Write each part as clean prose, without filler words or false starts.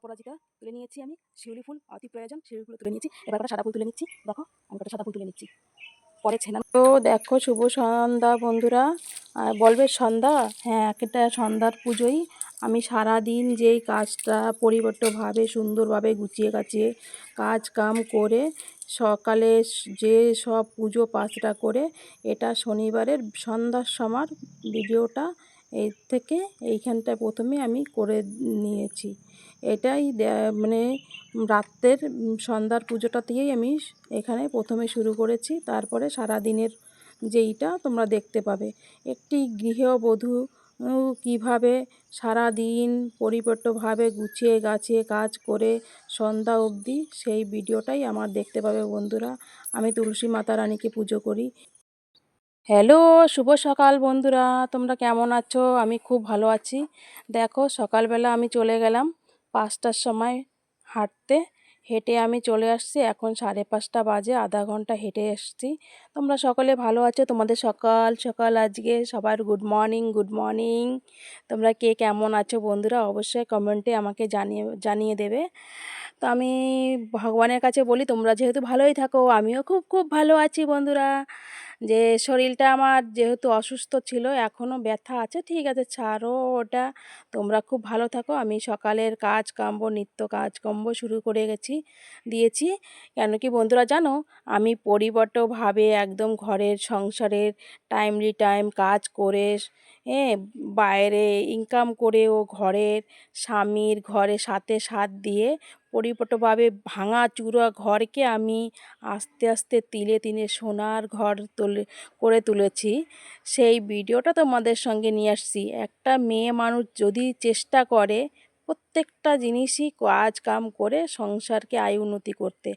অপরাজিতা তুলে নিয়েছি, আমি শিউলি ফুল অতি প্রয়োজন, শিউলি ফুল তুলে নিয়েছি। এবার কটা সাদা ফুল তুলে নিচ্ছি, দেখো আমি কটা সাদা ফুল তুলে নিচ্ছি। পরে ছেনা তো দেখো, শুভ সন্ধ্যা বন্ধুরা। বলবে সন্ধ্যা, হ্যাঁ একটা সন্ধ্যার পুজোই। আমি সারাদিন যেই কাজটা পরিবর্তনভাবে সুন্দরভাবে গুছিয়ে গাছিয়ে কাজ কাম করে সকালে যে সব পুজো পাঁচটা করে, এটা শনিবারের সন্ধ্যার সময় ভিডিওটা এই থেকে এইখানটায় প্রথমে আমি করে নিয়েছি। এটাই মানে রাত্রের সন্ধ্যার পুজোটা দিয়েই আমি এখানে প্রথমে শুরু করেছি। তারপরে সারা দিনের যেইটা তোমরা দেখতে পাবে, একটি গৃহবধূ কীভাবে সারা দিন পরিপূর্ণভাবে গুছিয়ে গাছিয়ে কাজ করে সন্ধ্যা অবধি, সেই ভিডিওটাই আমার দেখতে পাবে বন্ধুরা। আমি তুলসী মাতা রানীকে পুজো করি। হ্যালো, শুভ সকাল বন্ধুরা, তোমরা কেমন আছো? আমি খুব ভালো আছি। দেখো সকালবেলা আমি চলে গেলাম 5টার সময় হাঁটতে। হেঁটে আমি চলে আসছি, এখন 5:30 বাজে, আধা ঘন্টা হেঁটে এসছি। তোমরা সকলে ভালো আছো? তোমাদের সকাল সকাল আজকে সবার গুড মর্নিং, গুড মর্নিং। তোমরা কে কেমন আছো বন্ধুরা অবশ্যই কমেন্টে আমাকে জানিয়ে দেবে। তো আমি ভগবানের কাছে বলি তোমরা যেহেতু ভালোই থাকো, আমিও খুব খুব ভালো আছি বন্ধুরা। যে শরীরটা আমার যেহেতু অসুস্থ ছিল, এখনও ব্যথা আছে, ঠিক আছে ছাড়ো ওটা। তোমরা খুব ভালো থাকো। আমি সকালের নিত্য কাজকর্ম শুরু করে দিয়েছি। কেন কি বন্ধুরা জানো, আমি পরিবর্তনভাবে একদম ঘরের সংসারের টাইমলি টাইম কাজ করে, বাইরে ইনকাম করেও ঘরের স্বামীর ঘরে সাথে সাথ দিয়ে পরিপূর্ণভাবে ভাঙাচুরা ঘরকে আমি আস্তে আস্তে তিলে তিলে সোনার ঘর করে তুলেছি। সেই ভিডিওটা তোমাদের সঙ্গে নিয়ে আসছি। একটা মেয়ে মানুষ যদি চেষ্টা করে প্রত্যেকটা জিনিসই কাজ কাম করে সংসারকে আয় উন্নতি করতে,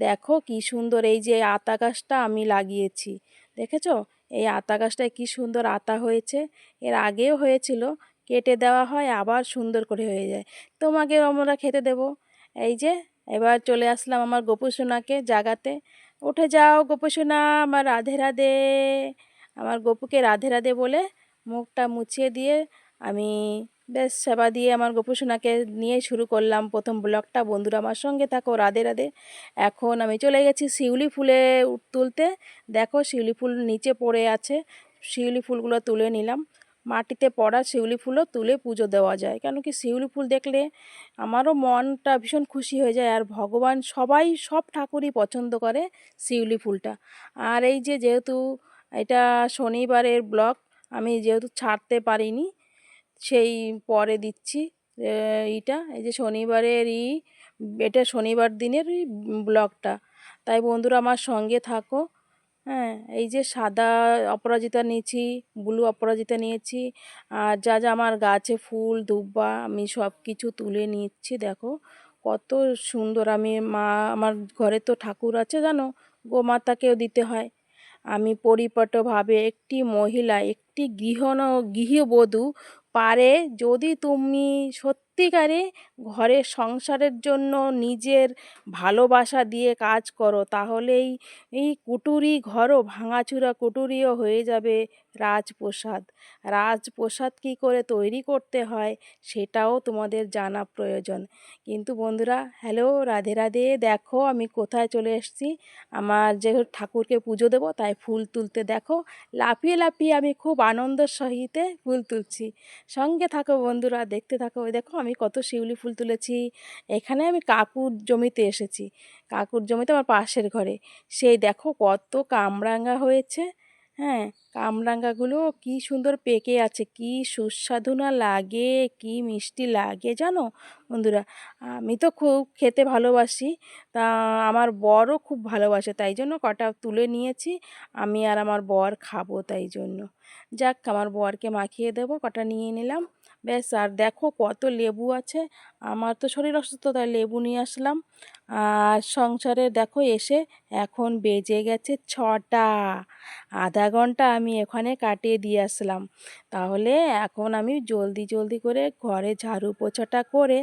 দেখো কি সুন্দর এই যে আতা গাছটা আমি লাগিয়েছি, দেখেছো? এই আতা গাছটায় কি সুন্দর আতা হয়েছে। এর আগেও হয়েছিল, কেটে দেওয়া হয় আবার সুন্দর করে হয়ে যায়। তোমাকে আমরা খেতে দেব। এই যে এবার চলে আসলাম আমার গোপুসোনাকে জাগাতে। উঠে যাও গোপুসোনা, আমার রাধে রাধে। আমার গপুকে রাধে রাধে বলে মুখটা মুছিয়ে দিয়ে আমি বেশ সেবা দিয়ে আমার গোপুসোনাকে নিয়ে শুরু করলাম প্রথম ব্লগটা। বন্ধুরা আমার সঙ্গে থাকো, রাধে রাধে। এখন আমি চলে গেছি শিউলি ফুলে তুলতে। দেখো শিউলি ফুল নিচে পড়ে আছে, শিউলি ফুলগুলো তুলে নিলাম। মাটিতে পড়া শিউলি ফুলও তুলে পুজো দেওয়া যায়, কেন কি শিউলি ফুল দেখলে আমারও মনটা ভীষণ খুশি হয়ে যায়। আর ভগবান সবাই সব ঠাকুরই পছন্দ করে শিউলি ফুলটা। আর এই যে যেহেতু এটা শনিবারের ব্লগ, আমি যেহেতু ছাড়তে পারিনি, সেই পরে দিচ্ছি। এই যে শনিবারের এটা শনিবার দিনের ব্লগটা। তাই বন্ধুরা আমার সঙ্গে থাকো। হ্যাঁ, এই যে সাদা অপরাজিতা নিয়েছি, ব্লু অপরাজিতা নিয়েছি, আর যা যা আমার গাছে ফুল দুব্বা আমি সব কিছু তুলে নিচ্ছি। দেখো কত সুন্দর। আমার ঘরে তো ঠাকুর আছে জানো, গোমাতাকেও দিতে হয়। আমি পরিপাটভাবে একটি মহিলা, একটি গৃহবধূ পারে, যদি তুমি সত্যিকারে ঘরের সংসারের জন্য নিজের ভালোবাসা দিয়ে কাজ করো, তাহলেই এই কুটুরি ঘরও ভাঙাচুরা কুটুরিও হয়ে যাবে রাজপ্রসাদ। রাজপ্রসাদ কী করে তৈরি করতে হয় সেটাও তোমাদের জানা প্রয়োজন। কিন্তু বন্ধুরা হ্যালো, রাধে রাধে। দেখো আমি কোথায় চলে এসেছি। আমার যেহেতু ঠাকুরকে পুজো দেবো তাই ফুল তুলতে দেখো লাফিয়ে লাফিয়ে আমি খুব আনন্দের সহিতে ফুল তুলছি। সঙ্গে থাকো বন্ধুরা, দেখতে থাকো। ওই দেখো আমি কত শিউলি ফুল তুলেছি। এখানে আমি কাকুর জমিতে এসেছি, কাকুর জমিতে আমার পাশের ঘরে। সেই দেখো কত কামরাঙা হয়েছে। হ্যাঁ, কামরাঙাগুলো কি সুন্দর পেকে আছে, কি সুস্বাদু না লাগে, কি মিষ্টি লাগে জানো বন্ধুরা। আমি তো খুব খেতে ভালোবাসি, তা আমার বরও খুব ভালোবাসে, তাই জন্য কটা তুলে নিয়েছি। আমি আর আমার বর খাবো, তাই জন্য যাক আমার বরকে মাখিয়ে দেবো, কটা নিয়ে নিলাম ব্যাস। আর দেখো কত লেবু আছে, আমার তো শরীর অসুস্থ তাই লেবু নিয়ে আসলাম। আর সংসারে দেখো এসে এখন বেজে গেছে 6টা, আধা ঘন্টা আমি এখানে কাটিয়ে দিয়ে আসলাম। তাহলে এখন আমি জলদি জলদি করে ঘরে ঝাড়ু পোছাটা করে,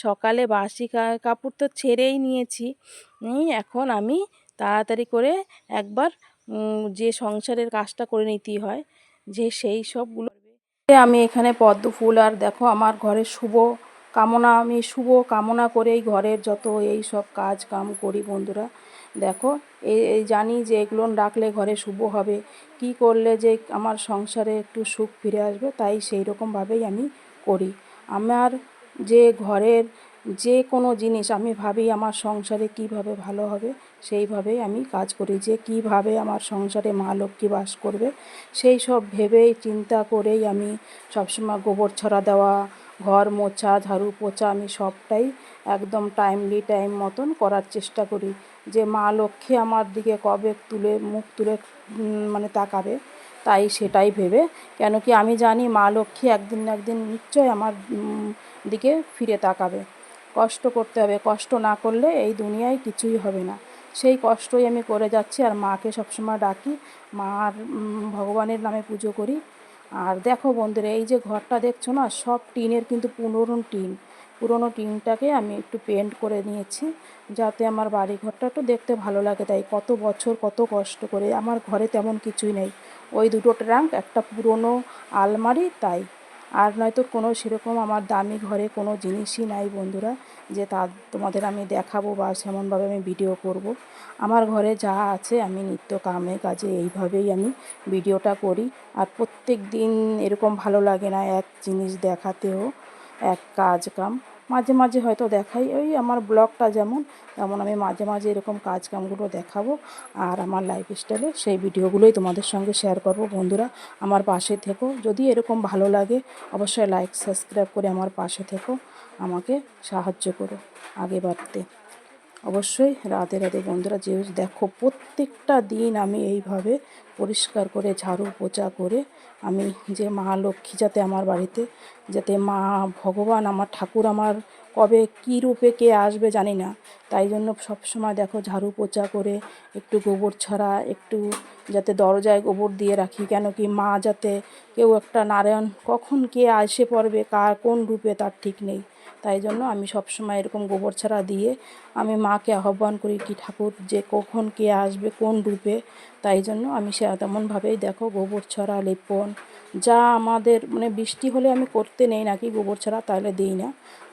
সকালে বাসি কাপড় তো ছেড়েই নিয়েছি, এখন আমি তাড়াতাড়ি করে একবার যে সংসারের কাজটা করে নিতেই হয়, যে সেই সবগুলো আমি এখানে পদ্ম ফুল, আর দেখো আমার ঘরে শুভ কামনা, আমি শুভ কামনা করেই ঘরের যত এই সব কাজ কাম করি বন্ধুরা। দেখো এই জানি যে এগুলো রাখলে ঘরে শুভ হবে, কি করলে যে আমার সংসারে একটু সুখ ফিরে আসবে, তাই সেই রকমভাবেই আমি করি। আমার যে ঘরের যে কোনো জিনিস আমি ভাবি আমার সংসারে কিভাবে ভালো হবে, সেইভাবেই আমি কাজ করি। যে কিভাবে আমার সংসারে মা লক্ষ্মী বাস করবে, সেই সব ভেবেই চিন্তা করেই আমি সবসময় গোবর ছড়া দেওয়া, ঘর মোছা, ঝাড়ু পোছা আমি সবটাই একদম টাইম মতন করার চেষ্টা করি। যে মা লক্ষ্মী আমার দিকে কবে মুখ তুলে মানে তাকাবে, তাই সেটাই ভেবে। কেন কি আমি জানি মা লক্ষ্মী একদিন না একদিন নিশ্চয় আমার দিকে ফিরে তাকাবে। কষ্ট করতে হবে, কষ্ট না করলে এই দুনিয়ায় কিছুই হবে না। সেই কষ্টই আমি করে যাচ্ছি, আর মাকে সবসময় ডাকি, মার ভগবানের নামে পুজো করি। আর দেখো বন্ধুরা, এই যে ঘরটা দেখছো না, সব টিনের কিন্তু পুরনো টিনটাকে আমি একটু পেন্ট করে নিয়েছি, যাতে আমার বাড়ি ঘরটা একটু দেখতে ভালো লাগে। তাই কত বছর কত কষ্ট করে, আমার ঘরে তেমন কিছুই নেই, ওই দুটো ট্রাঙ্ক, একটা পুরনো আলমারি, তাই। আর নয়তো কোনো সেরকম আমার দামি ঘরে কোনো জিনিসই নাই বন্ধুরা, যে তা তোমাদের আমি দেখাবো বা সেমনভাবে আমি ভিডিও করব। আমার ঘরে যা আছে আমি নিত্য কামে কাজে এইভাবেই আমি ভিডিওটা করি। আর প্রত্যেক দিন এরকম ভালো লাগে না এক জিনিস দেখাতেও, এক কাজ কাম মাঝে মাঝে হয়তো দেখাই, ওই আমার ব্লগটা যেমন, তেমন আমি মাঝে মাঝে এরকম কাজ কামগুলো দেখাবো। আর আমার লাইফস্টাইলে সেই ভিডিওগুলোই তোমাদের সঙ্গে শেয়ার করব। বন্ধুরা আমার পাশে থেকো, যদি এরকম ভালো লাগে অবশ্যই লাইক সাবস্ক্রাইব করে আমার পাশে থেকো, আমাকে সাহায্য করো আগে বাড়তে। অবশ্যই রাধে রাধে বন্ধুরা। যে দেখো প্রত্যেকটা দিন আমি এইভাবে পরিষ্কার করে ঝাড়ু পোছা করে আমি, যে মা লক্ষ্মী যাতে আমার বাড়িতে, যাতে মা ভগবান আমার ঠাকুর আমার কবে কী রূপে কে আসবে জানি না, তাই জন্য সবসময় দেখো ঝাড়ু পোছা করে একটু গোবর ছড়া, একটু যাতে দরজায় গোবর দিয়ে রাখি। কেন কি মা যাতে কেউ একটা নারায়ণ কখন কে আসে পড়বে, কার কোন রূপে তার ঠিক নেই, তাই জন্য আমি সবসময় এরকম গোবর ছড়া দিয়ে আমি মাকে আহ্বান করি কি ঠাকুর যে কখন কে আসবে কোন রূপে। তাই জন্য আমি সে তেমনভাবেই দেখো গোবর ছড়া লেপন যা আমাদের মানে বৃষ্টি হলে আমি করতে নেই নাকি গোবর ছড়া, তাহলে দিই না।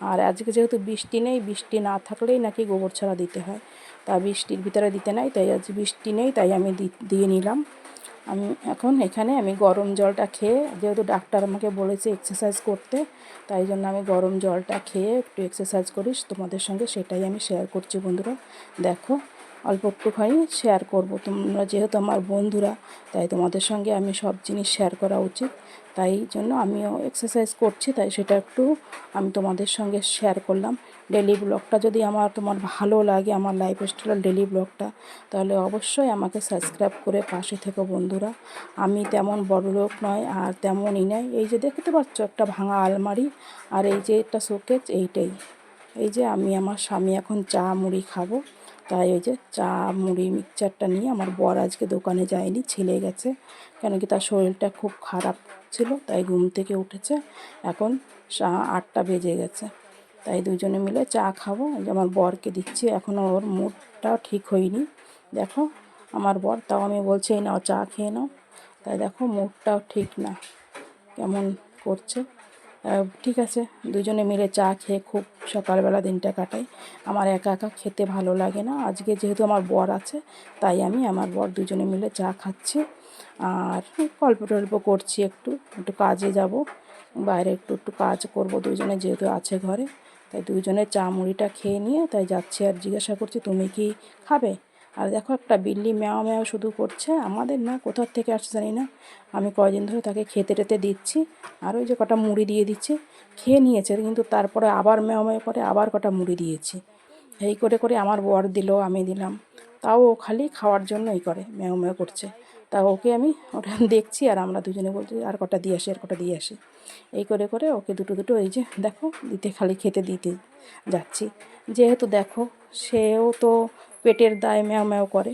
আর আজকে যেহেতু বৃষ্টি নেই, বৃষ্টি না থাকলেই নাকি গোবর ছড়া দিতে হয়, তা বৃষ্টির ভিতরে দিতে নাই, তাই আজ বৃষ্টি নেই তাই আমি দিয়ে নিলাম। আমি এখন এখানে আমি গরম জলটা খেয়ে, যেহেতু ডাক্তার আমাকে বলেছে এক্সারসাইজ করতে, তাই জন্য আমি গরম জলটা খেয়ে একটু এক্সারসাইজ করিস তোমাদের সঙ্গে, সেটাই আমি শেয়ার করছি বন্ধুরা। দেখো অল্প একটুখানি শেয়ার করব, তোমরা যেহেতু আমার বন্ধুরা, তাই তোমাদের সঙ্গে আমি সব জিনিস শেয়ার করা উচিত, তাই জন্য আমিও এক্সারসাইজ করছি, তাই সেটা একটু আমি তোমাদের সঙ্গে শেয়ার করলাম। ডেলি ব্লগটা যদি তোমার ভালো লাগে, আমার লাইফস্টাইল ডেলি ব্লগটা, তাহলে অবশ্যই আমাকে সাবস্ক্রাইব করে পাশে থেকো বন্ধুরা। আমি তেমন বড়লোক নয় আর তেমনই নয়, এই যে দেখতে পাচ্ছ একটা ভাঙা আলমারি, আর এই যে একটা শোকেস, এইটাই। এই যে আমি আমার স্বামী এখন চা মুড়ি খাবো, তাই ওই যে চা মুড়ি মিক্সচারটা নিয়ে, আমার বর আজকে দোকানে যায়নি, ছেলে গেছে, কেন কি তার শরীরটা খুব খারাপ ছিল, তাই ঘুম থেকে উঠেছে, এখন 8টা বেজে গেছে, তাই দুজনে মিলে চা খাবো। যে আমার বরকে দিচ্ছি, এখনও ওর মুডটাও ঠিক হয়নি। দেখো আমার বর, তাও আমি বলছি এই নাও চা খেয়ে নাও, তাই দেখো মুডটাও ঠিক না, কেমন করছে। ঠিক আছে, দুজনে মিলে চা খেয়ে খুব সকালবেলা দিনটা কাটাই। আমার একা একা খেতে ভালো লাগে না, আজকে যেহেতু আমার বর আছে, তাই আমি আমার বর দুজনে মিলে চা খাচ্ছি। আর গল্প টল্প করছি, একটু একটু কাজে যাব, বাইরে একটু একটু কাজ করব দুজনে, যেহেতু আছে ঘরে, তাই দুজনে চা মুড়িটা খেয়ে নিয়ে তাই যাচ্ছি। আর জিজ্ঞাসা করছি তুমি কি খাবে। আর দেখো একটা বিল্লি ম্যাও ম্যাও শুধু করছে, আমাদের না কোথার থেকে আসছে জানি না, আমি কয়দিন ধরে তাকে খেতে টেতে দিচ্ছি, আর ওই যে কটা মুড়ি দিয়ে দিচ্ছি, খেয়ে নিয়েছে, কিন্তু তারপরে আবার ম্যাও ম্যাও করে আবার কটা মুড়ি দিয়েছি, এই করে করে আমার বর দিল, আমি দিলাম, তাও ও খালি খাওয়ার জন্যই করে, ম্যাও ম্যাও করছে। তা ওকে আমি ওটা দেখছি, আর আমরা দুজনে বলছি আর কটা দিয়ে আসি, আর কটা দিয়ে আসি, এই করে করে ওকে দুটো দুটো এই যে দেখো দিতে, খালি খেতে দিতে যাচ্ছি। যেহেতু দেখো সেও তো পেটের দায় ম্যাও ম্যাও করে,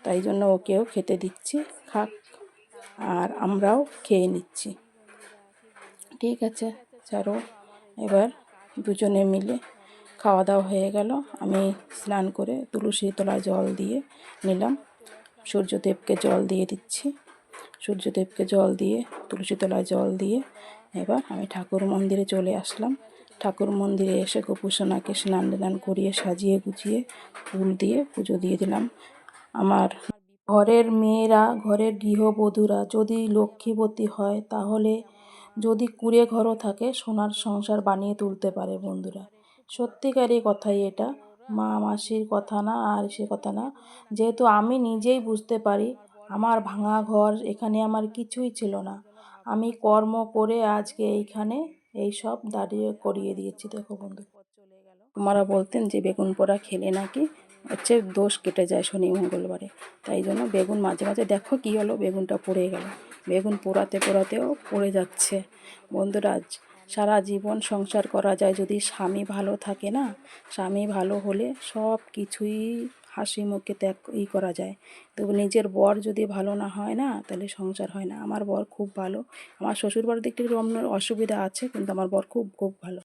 তাই জন্য ওকেও খেতে দিচ্ছি, খাক, আর আমরাও খেয়ে নিচ্ছি। ঠিক আছে, ছাড়ো, এবার দুজনে মিলে খাওয়া দাওয়া হয়ে গেল, আমি স্নান করে তুলসী তলায় জল দিয়ে নিলাম, সূর্যদেবকে জল দিয়ে দিচ্ছি, সূর্যদেবকে জল দিয়ে তুলসী তলায় জল দিয়ে এবার আমি ঠাকুর মন্দিরে চলে আসলাম। ঠাকুর মন্দিরে এসে গোপুসোনাকে স্নান টান করিয়ে সাজিয়ে গুছিয়ে ফুল দিয়ে পুজো দিয়ে দিলাম। আমার ঘরের মেয়েরা, ঘরের গৃহবধূরা যদি লক্ষ্মীবতী হয় তাহলে যদি কুঁড়ে ঘরও থাকে সোনার সংসার বানিয়ে তুলতে পারে বন্ধুরা। সত্যিকারই কথাই এটা, মা মাসির কথা না আর সে কথা না। যেহেতু আমি নিজেই বুঝতে পারি আমার ভাঙা ঘর, এখানে আমার কিছুই ছিল না, আমি কর্ম করে আজকে এইখানে এই সব দাঁড়িয়ে করিয়ে দিয়েছি। দেখো বন্ধু, ওনারা বলতেন যে বেগুন পোড়া খেলে নাকি হচ্ছে দোষ কেটে যায় শনি মঙ্গলবারে, তাই জন্য বেগুন মাঝে মাঝে, দেখো কী হলো, বেগুনটা পড়ে গেল। বেগুন পোড়াতে পোড়াতেও পড়ে যাচ্ছে বন্ধুরা। সারা জীবন সংসার করা যায় যদি স্বামী ভালো থাকে না, স্বামী ভালো হলে সব কিছুই হাসি মুখে ত্যাগ করা যায়। তো নিজের বর যদি ভালো না হয় না তাহলে সংসার হয় না। আমার বর খুব ভালো, আমার শ্বশুরবাড়ির দিক থেকে অন্য অসুবিধা আছে কিন্তু আমার বর খুব খুব ভালো।